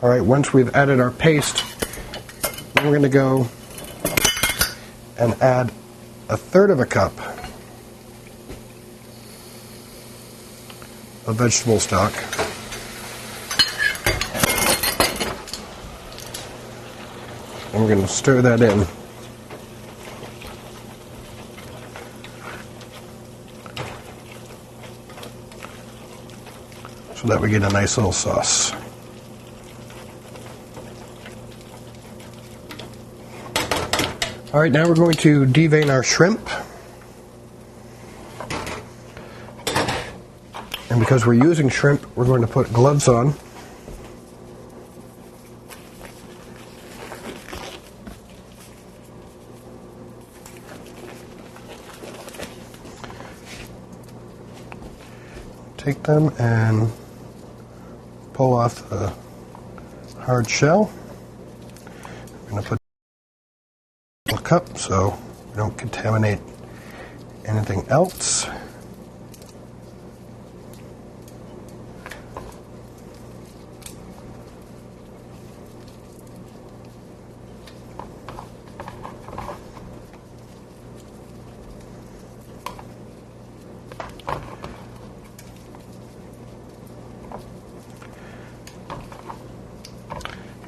All right, once we've added our paste, then we're going to go and add 1/3 cup of vegetable stock. And we're going to stir that in. So that we get a nice little sauce. All right, now we're going to devein our shrimp. And because we're using shrimp, we're going to put gloves on. Take them and pull off the hard shell. I'm going to put a cup so we don't contaminate anything else.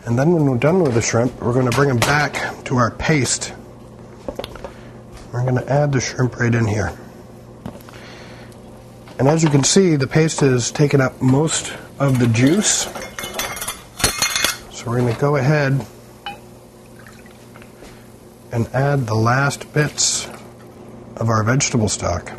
And then when we're done with the shrimp, we're going to bring them back to our paste. We're going to add the shrimp right in here. And as you can see, the paste has taken up most of the juice. So we're going to go ahead and add the last bits of our vegetable stock.